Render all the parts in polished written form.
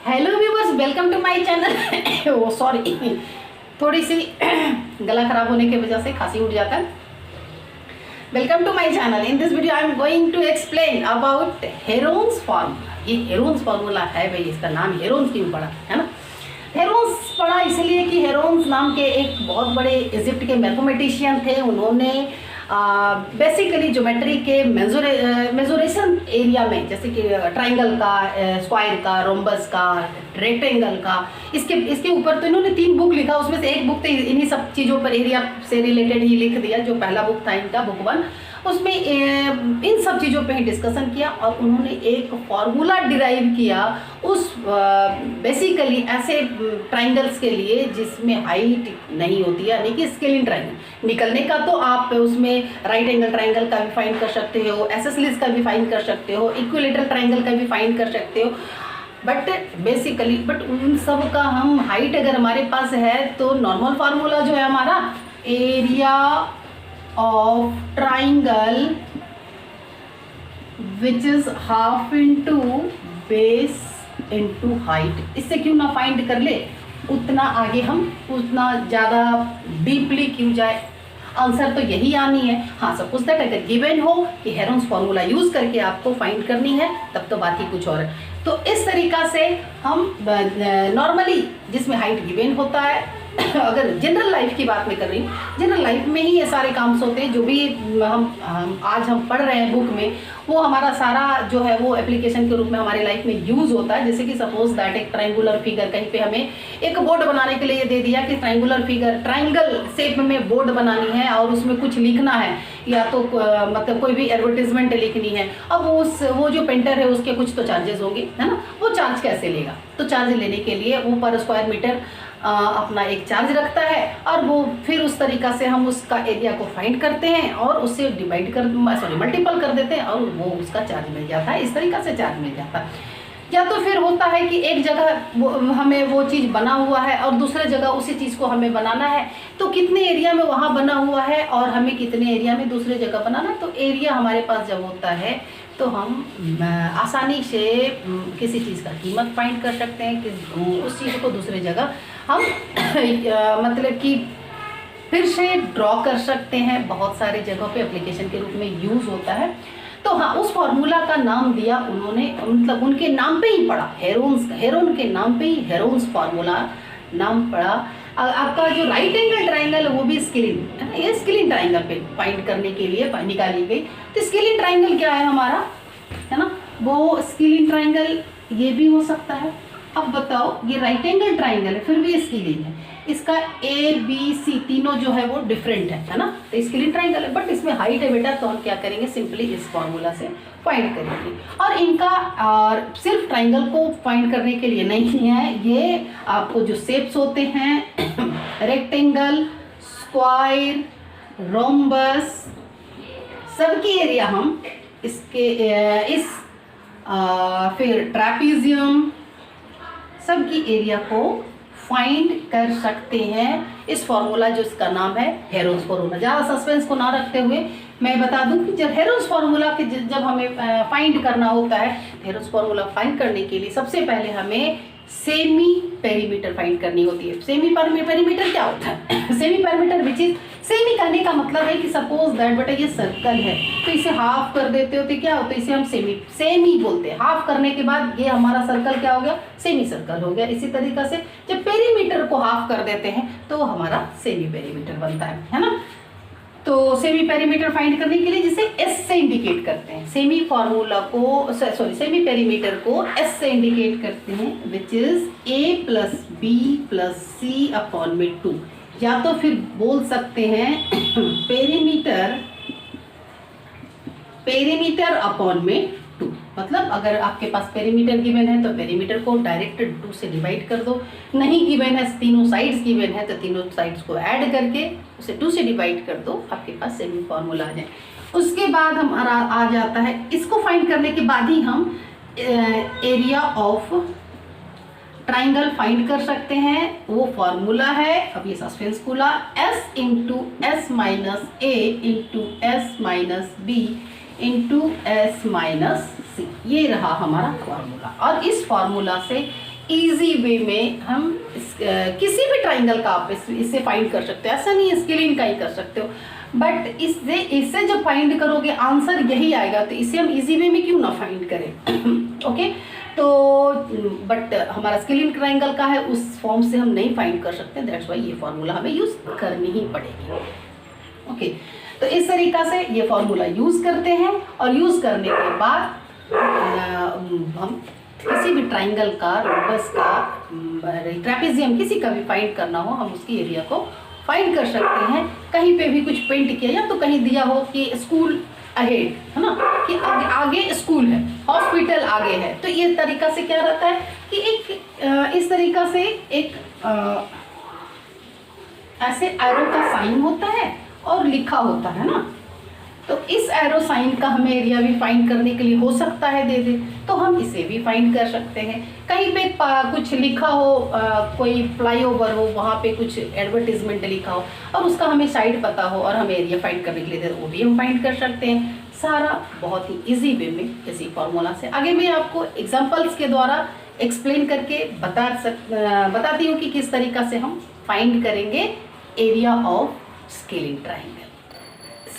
Hello viewers, welcome to my channel. Oh sorry, थोड़ी सी गला खराब होने की वजह से खांसी उठ जाता है। Welcome to my channel. In this video I am going to explain about Heron's formula. ये हेरोन्स फार्मूला है भाई, इसका नाम हेरोन्स क्यों पड़ा है ना? हेरोन्स पड़ा इसलिए कि हेरोन्स नाम के एक बहुत बड़े इजिप्ट के मैथमेटिशियन थे। उन्होंने बेसिकली ज्योमेट्री के मेजोरेशन एरिया में, जैसे कि ट्राइंगल का, स्क्वायर का, रोम्बस का, रेक्टेंगल का, इसके ऊपर तो इन्होंने 3 बुक लिखा। उसमें से एक बुक तो इन्हीं सब चीज़ों पर एरिया से रिलेटेड ही लिख दिया। जो पहला बुक था इनका, बुक 1, उसमें इन सब चीज़ों पे ही डिस्कशन किया और उन्होंने एक फॉर्मूला डिराइव किया उस बेसिकली ऐसे ट्राइंगल्स के लिए जिसमें हाइट नहीं होती है, यानी कि स्केलिन ट्राइंगल निकलने का। तो आप उसमें राइट एंगल ट्राइंगल का भी फाइंड कर सकते हो, एसोसिएलिस का भी फाइंड कर सकते हो, इक्विलेटरल ट्राइंगल का भी फाइंड कर सकते हो। बट उन सब का हम हाइट अगर हमारे पास है तो नॉर्मल फार्मूला जो है हमारा, area of triangle which is half into base into height। इससे क्यों ना फाइंड कर ले, उतना आगे हम उतना ज़्यादा डीपली क्यों जाए, आंसर तो यही आनी है। हाँ, सपोज दैट अगर गिवन हो कि हेरोन्स फार्मूला यूज़ करके आपको फाइंड करनी है, तब तो बात ही कुछ और है। तो इस तरीक़ा से हम नॉर्मली जिसमें हाइट गिवन होता है, अगर जनरल लाइफ की बात मैं कर रही हूँ, जनरल लाइफ में ही ये सारे काम होते हैं। जो भी हम आज पढ़ रहे हैं बुक में, वो हमारा सारा जो है वो एप्लीकेशन के रूप में हमारी लाइफ में यूज़ होता है। जैसे कि सपोज दैट एक ट्रायंगुलर फिगर, कहीं पे हमें एक बोर्ड बनाने के लिए ये दे दिया कि ट्रायंगुलर फिगर, ट्रायंगल शेप में बोर्ड बनानी है और उसमें कुछ लिखना है, या तो मतलब कोई भी एडवर्टीजमेंट लिखनी है। अब वो जो पेंटर है उसके कुछ तो चार्जेस होंगे, है ना? वो चार्ज कैसे लेगा? तो चार्ज लेने के लिए वो पर स्क्वायर मीटर अपना एक चार्ज रखता है और वो फिर उस तरीक़ा से हम उसका एरिया को फाइंड करते हैं और उससे मल्टीपल कर देते हैं और वो उसका चार्ज मिल जाता है। इस तरीक़ा से चार्ज मिल जाता है। या तो फिर होता है कि एक जगह हमें वो चीज़ बना हुआ है और दूसरे जगह उसी चीज़ को हमें बनाना है, तो कितने एरिया में वहाँ बना हुआ है और हमें कितने एरिया में दूसरे जगह बनाना। तो एरिया हमारे पास जब होता है तो हम आसानी से किसी चीज़ का कीमत फाइंड कर सकते हैं कि उस चीज़ को दूसरे जगह हम मतलब कि फिर से ड्रॉ कर सकते हैं। बहुत सारे जगहों पे एप्लीकेशन के रूप में यूज़ होता है। तो हाँ, उस फार्मूला का नाम दिया उन्होंने, मतलब उनके नाम पे ही पड़ा, हेरोन के नाम पे ही हेरोन्स फार्मूला नाम पड़ा। आपका जो राइट एंगल ट्राइंगल है वो भी स्केलिन, ये स्केलिन ट्राइंगल पे फाइंड करने के लिए निकाली गई। तो स्केलिन ट्राइंगल क्या है हमारा, है ना? वो स्केलिन ट्राइंगल ये भी हो सकता है। अब बताओ, ये राइट एंगल ट्राइंगल है फिर भी स्केलिन है, इसका ए बी सी तीनों जो है वो डिफरेंट है ना? तो स्केलिन ट्राइंगल है, बट इसमें हाइट है बेटा, तो हम क्या करेंगे, सिंपली इस फॉर्मूला से फाइंड करेंगे। और इनका सिर्फ ट्राइंगल को फाइंड करने के लिए नहीं है, ये आपको जो शेप्स होते हैं रेक्टेंगल, स्क्वायर, रोम्बस, सबकी एरिया हम फिर ट्रैपीजियम, सबकी एरिया को फाइंड कर सकते हैं। इस फॉर्मूला जो इसका नाम है हेरोन्स फार्मूला। ज़्यादा सस्पेंस को ना रखते हुए मैं बता दूं कि जब हेरोन्स फार्मूला के जब हमें फाइंड करना होता है, हेरोन्स फार्मूला फाइंड करने के लिए सबसे पहले हमें सेमी पेरीमीटर फाइंड करनी होती है। सेमी पेरीमीटर क्या होता है? Semi perimeter which is, semi कहने का मतलब है कि सपोज दैट बेटा ये सर्कल है तो इसे हाफ कर देते हो तो क्या होता है, इसे हम सेमी बोलते हैं। हाफ करने के बाद ये हमारा सर्कल क्या हो गया, सेमी सर्कल हो गया। इसी तरीक़ा से जब पेरीमीटर को हाफ कर देते हैं तो हमारा सेमी पेरीमीटर बनता है ना? तो सेमी पेरीमीटर फाइंड करने के लिए जिसे एस से इंडिकेट करते हैं, सेमी पेरीमीटर को एस से इंडिकेट करते हैं, which is A plus B plus C upon में 2। या तो फिर बोल सकते हैं पेरीमीटर अपॉन में 2। मतलब अगर आपके पास पेरीमीटर गिवन है तो पेरीमीटर को डायरेक्ट 2 से डिवाइड कर दो, नहीं गिवन है, तीनों साइड्स गिवन है तो तीनों साइड्स को ऐड करके उसे 2 से डिवाइड कर दो, आपके पास सेमी फॉर्मूला आ जाए। उसके बाद हम आ जाता है, इसको फाइंड करने के बाद ही हम एरिया ऑफ ट्राइंगल फाइंड कर सकते हैं। वो फॉर्मूला है, अब ये सस्पेंस खुला, s into S minus A into S minus B into S minus C. ये रहा हमारा फार्मूला। और इस फार्मूला से इजी वे में हम किसी भी ट्राइंगल का आप इससे फाइंड कर सकते हो, ऐसा नहीं है स्केलिंग का ही कर सकते हो, बट इससे जब फाइंड करोगे आंसर यही आएगा, तो इसे हम इजी वे में क्यों ना फाइंड करें। ओके तो बट हमारा स्केलिंग ट्राइंगल का है, उस फॉर्म से हम नहीं फाइंड कर सकते, दैट्स वाई ये फॉर्मूला हमें यूज़ करनी ही पड़ेगी। ओके तो इस तरीक़ा से ये फॉर्मूला यूज़ करते हैं, और यूज़ करने के बाद हम किसी भी ट्राइंगल का, रोबस का, ट्रेपेजियम, किसी का भी फाइंड करना हो, हम उसकी एरिया को फाइंड कर सकते हैं। कहीं पे भी कुछ पेंट किया, या तो कहीं दिया हो कि स्कूल अहेड है ना, कि आगे स्कूल है, हॉस्पिटल आगे है, तो ये तरीका से क्या रहता है कि एक इस तरीका से एक ऐसे एरो का साइन होता है और लिखा होता है ना, तो इस एरो साइन का हमें एरिया भी फाइंड करने के लिए हो सकता है दे दे, तो हम इसे भी फाइंड कर सकते हैं। कहीं पे कुछ लिखा हो, कोई फ्लाईओवर हो, वहाँ पे कुछ एडवर्टीजमेंट लिखा हो और उसका हमें साइड पता हो और हमें एरिया फाइंड करने के लिए दे, वो भी हम फाइंड कर सकते हैं। सारा बहुत ही ईजी वे में इसी फॉर्मूला से। आगे मैं आपको एग्जाम्पल्स के द्वारा एक्सप्लेन करके बताती हूँ कि किस तरीका से हम फाइंड करेंगे एरिया ऑफ स्केलिंग ट्राइंगल।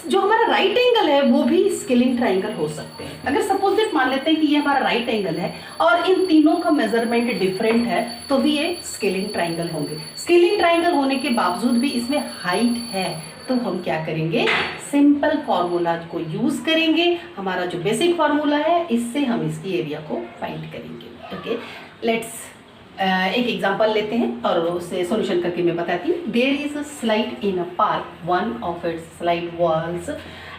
जो हमारा राइट एंगल है वो भी स्केलिंग ट्राइंगल हो सकते हैं। अगर सपोज दैट मान लेते हैं कि ये हमारा राइट एंगल है और इन तीनों का मेजरमेंट डिफरेंट है, तो भी ये स्केलिंग ट्राइंगल होंगे। स्केलिंग ट्राइंगल होने के बावजूद भी इसमें हाइट है, तो हम क्या करेंगे, सिंपल फार्मूला को यूज करेंगे। हमारा जो बेसिक फार्मूला है, इससे हम इसकी एरिया को फाइंड करेंगे। ओके लेट्स एक एग्जांपल लेते हैं और उसे सॉल्यूशन करके मैं बताती हूँ। There is a slide in a park, one of its slide walls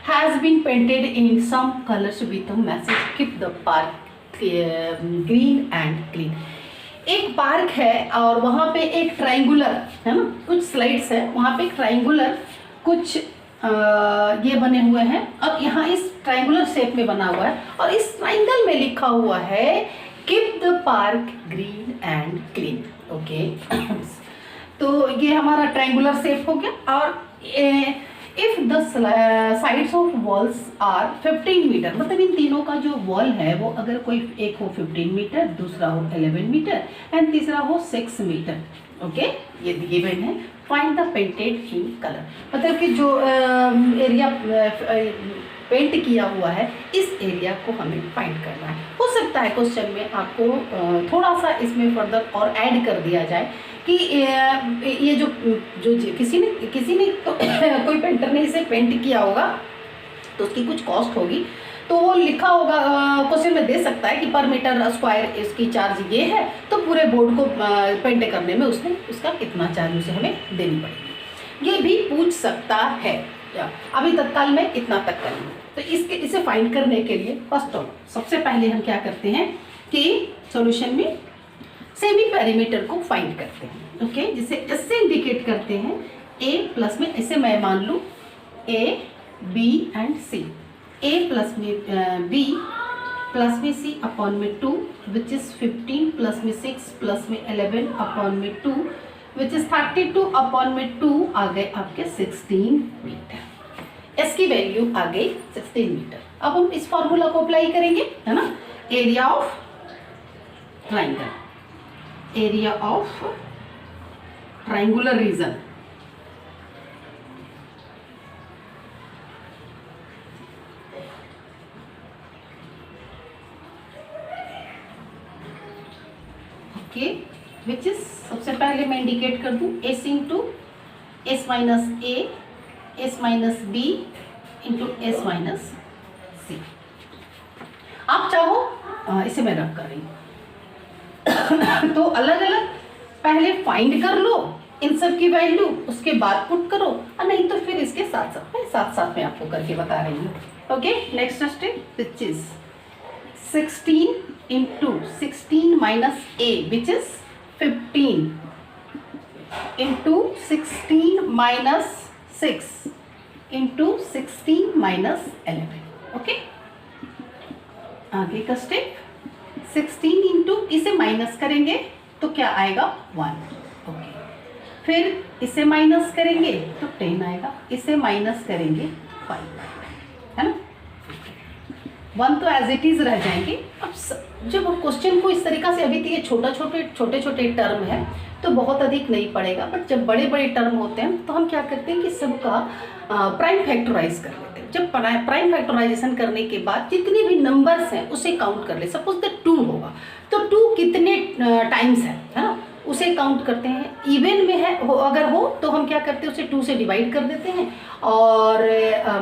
has been painted in some colours with a message keep the park green and clean. एक पार्क है और वहाँ पे एक ट्राइंगुलर है ना, कुछ स्लाइड्स है, वहाँ पे एक ट्राइंगुलर कुछ ये बने हुए हैं और यहाँ इस ट्राइंगुलर शेप में बना हुआ है और इस ट्राइंगल में लिखा हुआ है keep the park green and clean. Okay तो ये हमारा ट्राइंगुलर शेप हो गया। और if the sides of walls are 15 metre, मतलब इन तीनों का जो वॉल है वो अगर कोई एक हो 15 मीटर, दूसरा हो 11 मीटर एंड तीसरा हो 6 मीटर। ओके ये गिवन है। Find the painted in colour, मतलब कि जो एरिया पेंट किया हुआ है इस एरिया को हमें फाइंड करना है। हो सकता है क्वेश्चन में आपको थोड़ा सा इसमें फर्दर और ऐड कर दिया जाए कि ये जो किसी ने तो कोई पेंटर ने इसे पेंट किया होगा तो उसकी कुछ कॉस्ट होगी, तो वो लिखा होगा क्वेश्चन में दे सकता है कि पर मीटर स्क्वायर इसकी चार्ज ये है, तो पूरे बोर्ड को पेंट करने में उसका कितना चार्ज उसे हमें देनी पड़ेगी, ये भी पूछ सकता है। अभी तत्काल में इतना तक करेंगे। तो इसे फाइंड करने के लिए फर्स्ट ऑफ सबसे पहले हम क्या करते हैं कि सॉल्यूशन में सेमी पेरीमीटर को फाइंड करते हैं। ओके जिसे इससे इंडिकेट करते हैं ए प्लस में, इसे मैं मान लूँ A B and C, A plus में बी प्लस में सी अपॉन में 2 विच इज़ 15 प्लस में 6 प्लस में 11 अपॉन में 2 विच इज़ 32 अपॉन में 2 आ गए आपके 16 मीटर। इसकी वैल्यू आ गई 16 मीटर। अब हम इस फॉर्मूला को अप्लाई करेंगे, है ना, area of triangle, area of triangular region. Okay which is सबसे पहले मैं इंडिकेट कर दूं S into S minus A, S minus B into S minus C. आप चाहो इसे मैं रख कर रही हूँ तो अलग अलग पहले फाइंड कर लो इन सब की वैल्यू, उसके बाद पुट करो, और नहीं तो फिर इसके साथ साथ में आपको करके बता रही हूँ। Okay next step which is 16 into 16 minus a which is 15 into 16 minus 6 into 16 minus 11। Okay आगे का स्टेप 16 into इसे माइनस करेंगे तो क्या आएगा 1। ओके फिर इसे माइनस करेंगे तो 10 आएगा, इसे माइनस करेंगे 5, है ना। 1 तो एज इट इज़ रह जाएंगे। अब जब क्वेश्चन को इस तरीक़ा से, अभी तो ये छोटे छोटे टर्म है तो बहुत अधिक नहीं पड़ेगा, बट जब बड़े बड़े टर्म होते हैं तो हम क्या करते हैं कि सबका प्राइम फैक्टराइज कर लेते हैं। जब प्राइम फैक्टराइजेशन करने के बाद जितने भी नंबर्स हैं उसे काउंट कर ले। सपोज दैट 2 होगा तो 2 कितने टाइम्स है ना, उसे काउंट करते हैं। इवन में है अगर हो तो हम क्या करते हैं, उसे 2 से डिवाइड कर देते हैं, और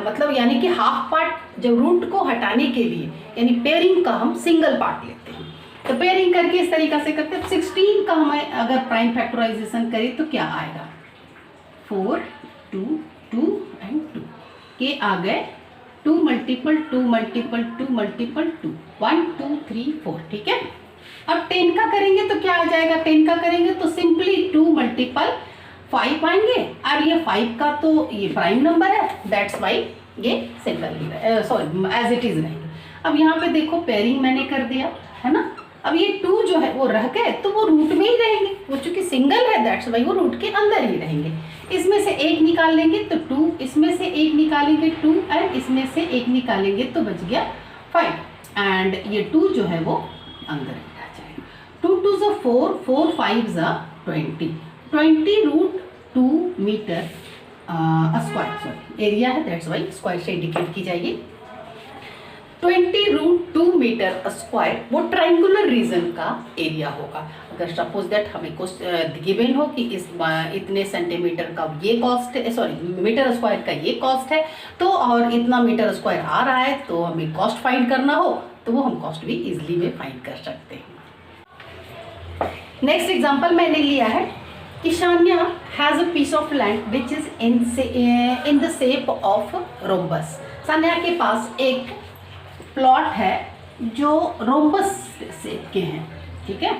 मतलब यानी कि हाफ पार्ट जब रूट को हटाने के लिए यानी पेयरिंग का हम सिंगल पार्ट लेते हैं। तो पेयरिंग करके इस तरीक़ा से करते हैं। 16 का हमें अगर प्राइम फैक्टराइजेशन करें तो क्या आएगा, 4 2 2 एंड 2 के आ गए 2 मल्टीपल 2 मल्टीपल 2 मल्टीपल 2 1 2 3 4, ठीक है। अब 10 का करेंगे तो क्या आ जाएगा, 10 का करेंगे तो सिंपली 2 मल्टीपल 5 आएंगे, और ये 5 का तो ये प्राइम नंबर है, दैट्स वाई ये single sorry as it is रहेंगे। अब यहाँ पे देखो पेयरिंग मैंने कर दिया है ना। अब ये 2 जो है वो रह गए तो वो रूट में ही रहेंगे, वो चूँकि सिंगल है दैट्स वाई वो रूट के अंदर ही रहेंगे। इसमें से 1 निकाल लेंगे तो 2, इसमें से 1 निकालेंगे 2, एंड इसमें से 1 निकालेंगे तो बच गया 5, एंड ये 2 जो है वो अंदर ही रह जाएगा। 2 2 ज़ा 4 4 5 ज़ा 20 20 root 2 metre square, sorry area है दैट्स वाई स्क्वायर से इंडिकेट की जाएगी। 20 रूट 2 मीटर स्क्वायर वो ट्राइंगुलर रीजन का एरिया होगा। अगर सपोज दैट हमें गिवन हो कि इस इतने सेंटीमीटर का ये कॉस्ट है, सॉरी मीटर स्क्वायर का ये कॉस्ट है, तो और इतना मीटर स्क्वायर आ रहा है तो हमें कॉस्ट फाइंड करना हो तो वो हम कॉस्ट भी इजीली में फाइंड कर सकते हैं। नेक्स्ट एग्जांपल मैंने लिया है कि Shanya has a piece of land which is in the shape of rhombus. Shanya के पास एक प्लॉट है जो रोम्बस शेप के हैं, ठीक है।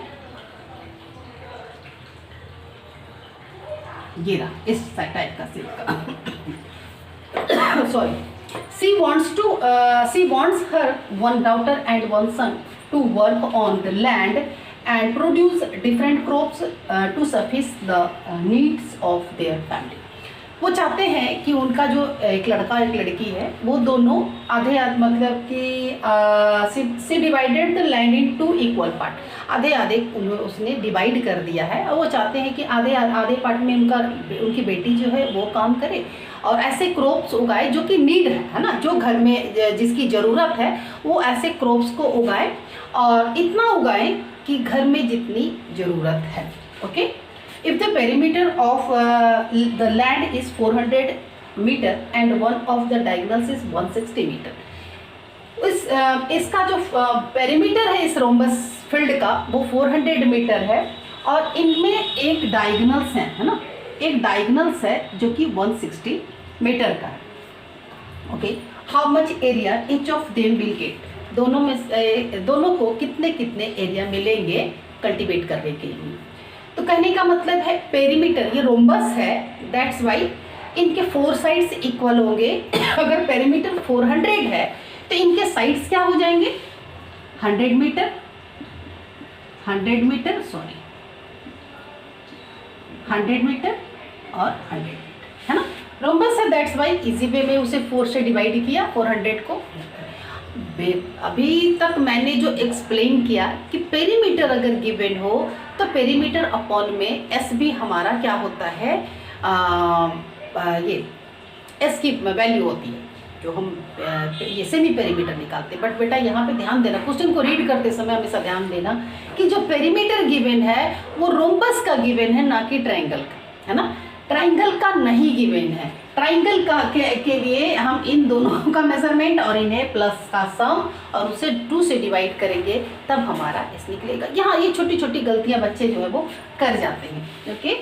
ये रहा इस टाइप का शेप का sorry she wants her one daughter and one son to work on the land and produce different crops to suffice the needs of their family। वो चाहते हैं कि उनका जो एक लड़का एक लड़की है वो दोनों आधे मतलब कि C divided the land in 2 equal part, आधे आधे उसने डिवाइड कर दिया है, और वो चाहते हैं कि आधे आधे पार्ट में उनकी बेटी जो है वो काम करे और ऐसे क्रॉप्स उगाए जो कि नीड है ना, जो घर में जिसकी ज़रूरत है वो ऐसे क्रॉप्स को उगाए, और इतना उगाए कि घर में जितनी ज़रूरत है। Okay, if the perimeter of the land is 400 meter and one of the diagonals is 160 meter, इसका जो पेरीमीटर है इस रोम्बस फील्ड का वो 400 मीटर है, और इनमें एक डायगोनल्स है ना, एक डायगोनल्स है जो कि 160 मीटर का है। Okay, how much area each of them will get, दोनों को कितने कितने एरिया मिलेंगे कल्टीवेट करने के लिए। तो कहने का मतलब है पेरीमीटर, ये रोम्बस है दैट्स वाई इनके 4 साइड्स इक्वल होंगे। अगर पेरीमीटर 400 है तो इनके साइड्स क्या हो जाएंगे, 100 मीटर 100 मीटर सॉरी 100 मीटर और 100 मीटर है ना। रोम्बस है दैट्स वाई इजी वे में उसे 4 से डिवाइड किया 400 को। अभी तक मैंने जो एक्सप्लेन किया कि पेरीमीटर अगर गिवन हो तो पेरीमीटर अपॉन में एस भी हमारा क्या होता है, ये एस की वैल्यू होती है जो हम ये सेमी पेरीमीटर निकालते हैं। बट बेटा यहाँ पे ध्यान देना, क्वेश्चन को रीड करते समय हमेशा ध्यान देना कि जो पेरीमीटर गिवन है वो रोम्बस का गिवन है, ना कि ट्रायंगल का, है ना। ट्रायंगल का नहीं गिवन है, ट्रायंगल का के लिए हम इन दोनों का मेजरमेंट और इन्हें प्लस का सम और उसे 2 से डिवाइड करेंगे तब हमारा एस निकलेगा। यहाँ ये छोटी छोटी गलतियाँ बच्चे जो है वो कर जाते हैं। ओके,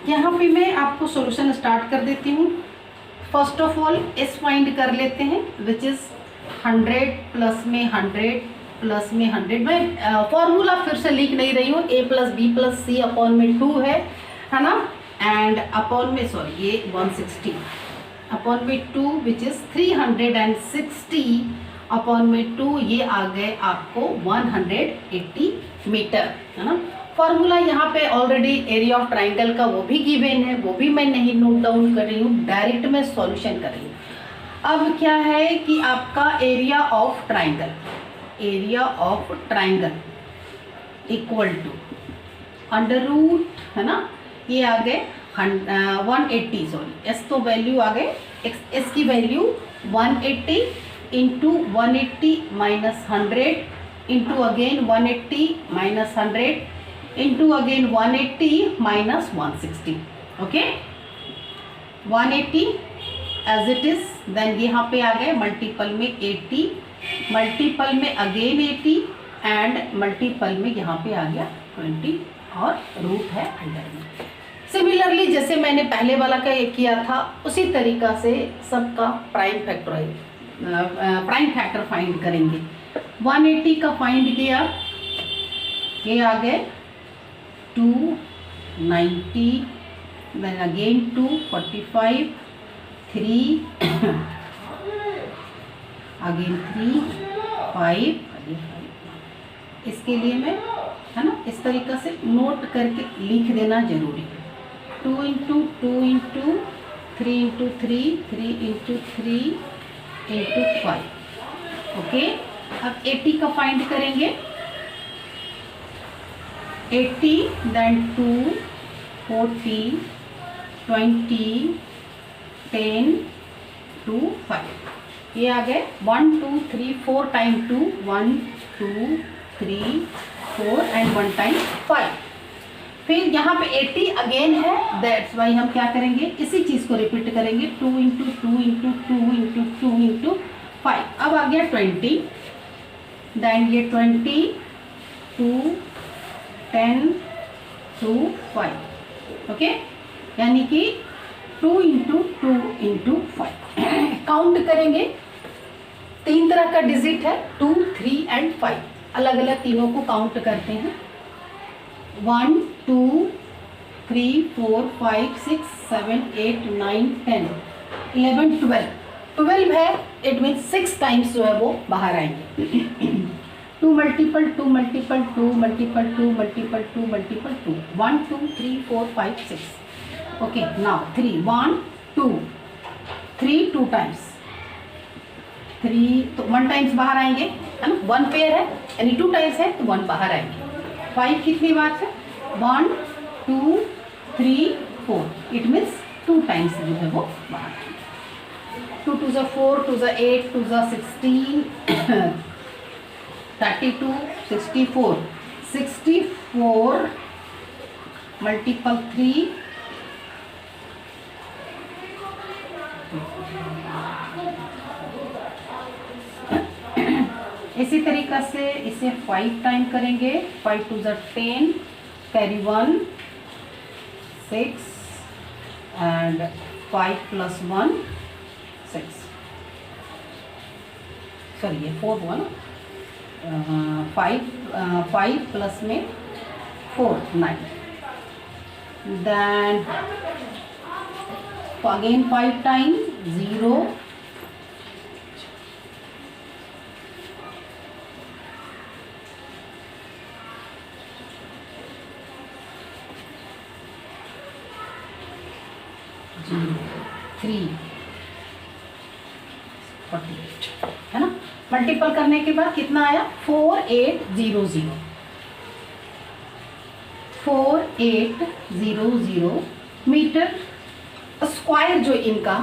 यहाँ पे मैं आपको सॉल्यूशन स्टार्ट कर देती हूँ। First of all S find कर लेते हैं विच इज़ 100 प्लस में 100 प्लस में 100। मैं फॉर्मूला फिर से लिख नहीं रही हूँ, a plus B plus C upon में 2 है ना, एंड अपॉन में सॉरी ये 160 अपॉन में 2 विच इज़ 360 अपॉन में 2, ये आ गए आपको 180 मीटर, है ना। फॉर्मूला यहाँ पे ऑलरेडी एरिया ऑफ ट्राइंगल का वो भी गिवन है, वो भी मैं नहीं नोट डाउन कर रही हूँ, डायरेक्ट मैं सॉल्यूशन कर रही हूँ। अब क्या है कि आपका area of triangle equal to under root, है ना, ये आ गए 180, सॉरी एस तो वैल्यू आ गए, एस की value 180 into 180 minus 100 into again 180 minus 100 into again 180 minus 160. Okay, 180 as it is, then यहाँ पे आ गए मल्टीपल में 80, मल्टीपल में अगेन 80 एंड मल्टीपल में यहाँ पे आ गया 20 और रूट है अंडर में. सिमिलरली जैसे मैंने पहले वाला का ये किया था उसी तरीका से सबका प्राइम फैक्टर फाइंड करेंगे. 180 का फाइंड किया, ये आ गए 290, देन अगेन 245, 3 अगेन 3 5 इसके लिए मैं, है ना, इस तरीक़ा से नोट करके लिख देना जरूरी है. 2 into 2 into 3 into 3 3 into 3 into 5. Okay, अब 80 का फाइंड करेंगे. 80 देन 2 40 20 10 2 5, ये आ गए 1 2 3 4 टाइम 2 1 2 3 4 एंड 1 टाइम 5. फिर यहाँ पे 80 अगेन है, दैट्स वाई हम क्या करेंगे, इसी चीज़ को रिपीट करेंगे. 2 इंटू 2 इंटू 2 इंटू 2 इंटू 5. अब आ गया 20, देन ये 20 2 10 2 5. ओके, यानी कि 2 इंटू 2 इंटू 5. काउंट करेंगे, 3 तरह का डिजिट है, 2 3 एंड 5. अलग अलग तीनों को काउंट करते हैं. 1 2 3 4 5 6 7 8 9 10 11 12 है. इट मीन्स 6 टाइम्स जो है वो बाहर आएंगे. 2 multiple 2 multiple 2 multiple 2 multiple 2 multiple 2 1 2 3 4 5 6. Okay, now 3 1 2 3 2 times 3 तो 1 टाइम्स बाहर आएंगे, है ना, 1 पेयर है यानी 2 टाइम्स है तो 1 बाहर आएंगे. 5 कितनी बार से 1 2 3 4, इट मीन्स 2 टाइम्स जो है वो बाहर आएंगे. 2 2 4 2 8 2 16 32 64 64 मल्टीपल 3 इसी तरीक़ा से इसे 5 टाइम करेंगे. 5 2 10 कैरी 1 6 एंड 5 प्लस 1 6, सॉरी ये 4 हुआ ना, 5 प्लस में 4 9, देन अगेन 5 टाइम 0 3 48, है ना. मल्टीपल करने के बाद कितना आया 4800 4800 मीटर स्क्वायर जो इनका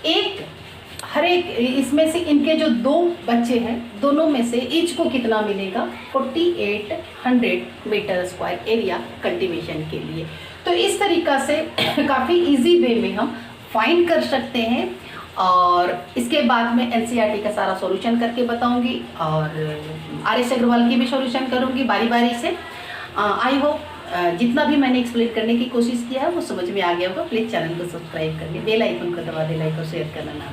एक हर एक इसमें से इनके जो 2 बच्चे हैं दोनों में से ईच को कितना मिलेगा 4800 मीटर स्क्वायर एरिया कल्टीवेशन के लिए. तो इस तरीक़ा से काफ़ी इजी वे में हम फाइंड कर सकते हैं. और इसके बाद मैं एनसीईआरटी का सारा सॉल्यूशन करके बताऊंगी और आर.एस. अग्रवाल की भी सॉल्यूशन करूंगी बारी बारी से. आई होप जितना भी मैंने एक्सप्लेन करने की कोशिश किया है वो समझ में आ गया होगा. प्लीज़ चैनल को सब्सक्राइब करके बेल आइकन को दबा दे, लाइक और शेयर करना ना.